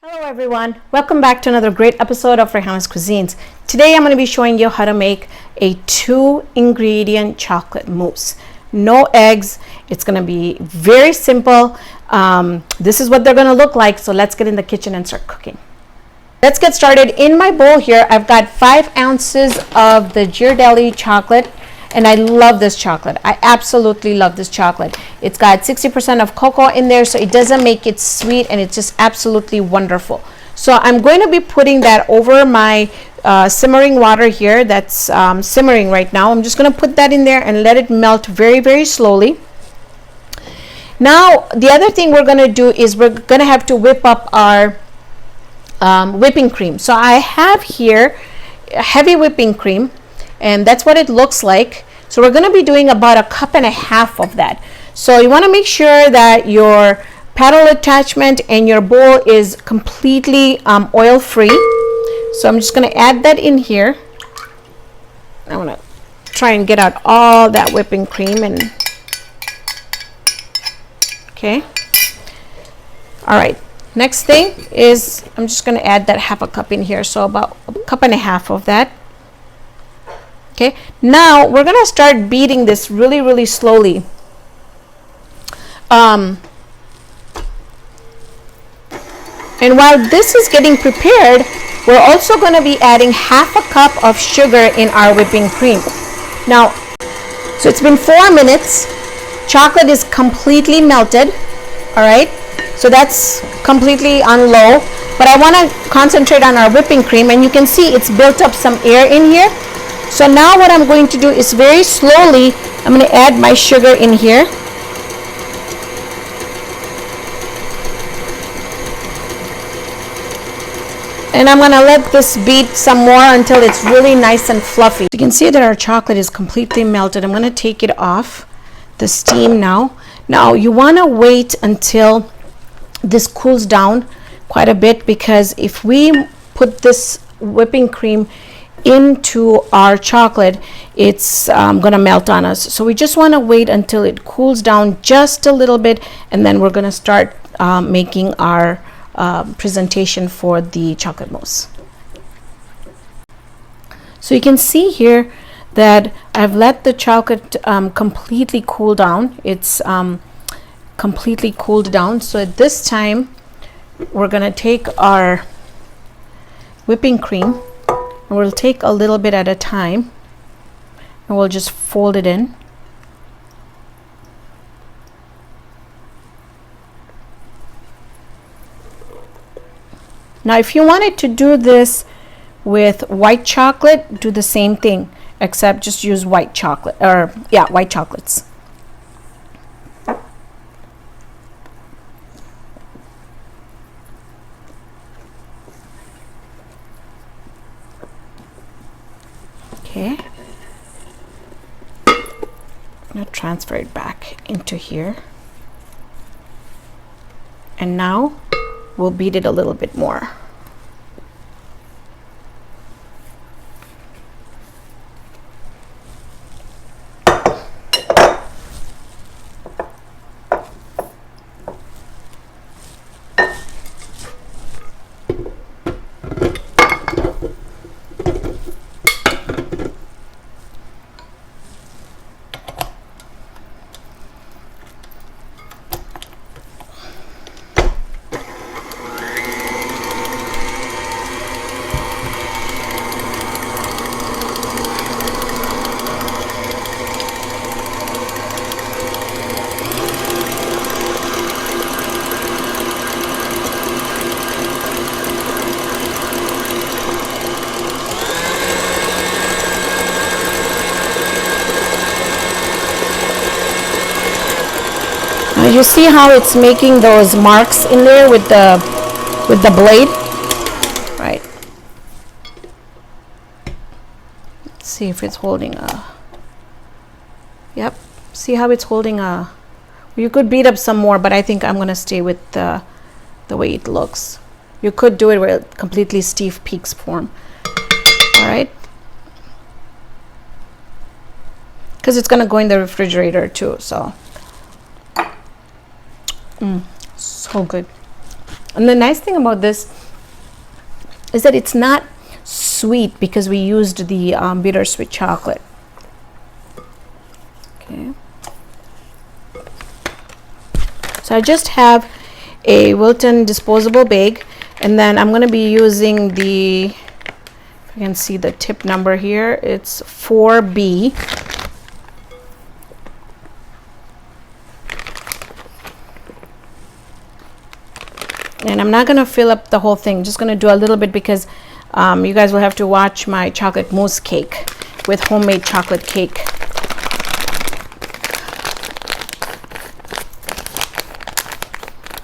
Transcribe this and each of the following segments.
Hello everyone, welcome back to another great episode of Raihana's Cuisines. Today I'm going to be showing you how to make a 2-ingredient chocolate mousse. No eggs, it's going to be very simple. This is what they're going to look like, so let's get in the kitchen and start cooking. Let's get started. In my bowl here, I've got 5 ounces of the Ghirardelli chocolate. And I love this chocolate. I absolutely love this chocolate. It's got 60% of cocoa in there, so it doesn't make it sweet, and it's just absolutely wonderful. So I'm going to be putting that over my simmering water here that's simmering right now. I'm just going to put that in there and let it melt very, very slowly. Now, the other thing we're going to do is we're going to have to whip up our whipping cream. So I have here heavy whipping cream, and that's what it looks like. So we're going to be doing about 1.5 cups of that. So you want to make sure that your paddle attachment and your bowl is completely oil free. So I'm just going to add that in here. I'm going to try and get out all that whipping cream. And okay, all right, next thing is I'm just going to add that 1/2 cup in here, so about 1.5 cups of that. Okay, now we're going to start beating this really, really slowly. And while this is getting prepared, we're also going to be adding 1/2 cup of sugar in our whipping cream. Now, so it's been 4 minutes. Chocolate is completely melted. All right, so that's completely on low. But I want to concentrate on our whipping cream, and you can see it's built up some air in here. So now what I'm going to do is very slowly, I'm going to add my sugar in here. And I'm going to let this beat some more until it's really nice and fluffy. You can see that our chocolate is completely melted. I'm going to take it off the steam now. Now you want to wait until this cools down quite a bit, because if we put this whipping cream into our chocolate, it's going to melt on us. So we just want to wait until it cools down just a little bit, and then we're going to start making our presentation for the chocolate mousse. So you can see here that I've let the chocolate completely cool down. It's completely cooled down. So at this time, we're going to take our whipping cream, and we'll take a little bit at a time, and we'll just fold it in. Now, if you wanted to do this with white chocolate, do the same thing, except just use white chocolate, or yeah, white chocolates. Okay, I'm going to transfer it back into here, and now we'll beat it a little bit more. You see how it's making those marks in there with the blade, right? Let's see if it's holding a. Yep. See how it's holding a. You could beat up some more, but I think I'm gonna stay with the way it looks. You could do it with completely Steve Peaks form. All right. Because it's gonna go in the refrigerator too, so. So good. And the nice thing about this is that it's not sweet because we used the bittersweet chocolate. Okay. So I just have a Wilton disposable bag, and then I'm going to be using the, if you can see the tip number here, it's 4B. And I'm not going to fill up the whole thing, just going to do a little bit because you guys will have to watch my chocolate mousse cake with homemade chocolate cake.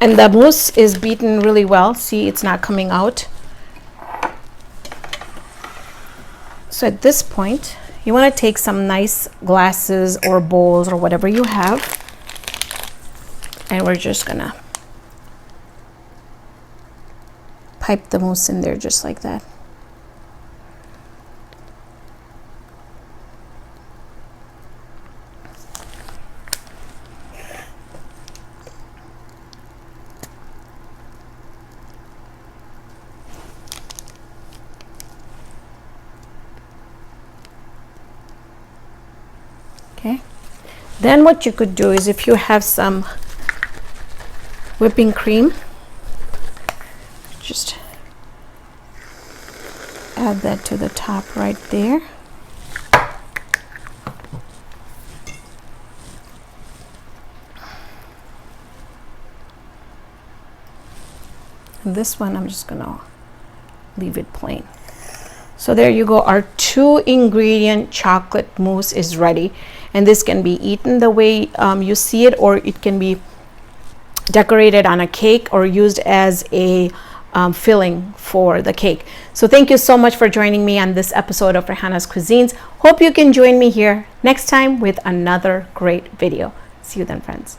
And the mousse is beaten really well. See, it's not coming out. So at this point, you want to take some nice glasses or bowls or whatever you have, and we're just gonna pipe the mousse in there just like that. Okay, then what you could do is, if you have some whipping cream, just add that to the top right there. And this one I'm just gonna leave it plain. So there you go, our 2-ingredient chocolate mousse is ready, and this can be eaten the way you see it, or it can be decorated on a cake or used as a filling for the cake. So thank you so much for joining me on this episode of Raihana's Cuisines. Hope you can join me here next time with another great video. See you then, friends.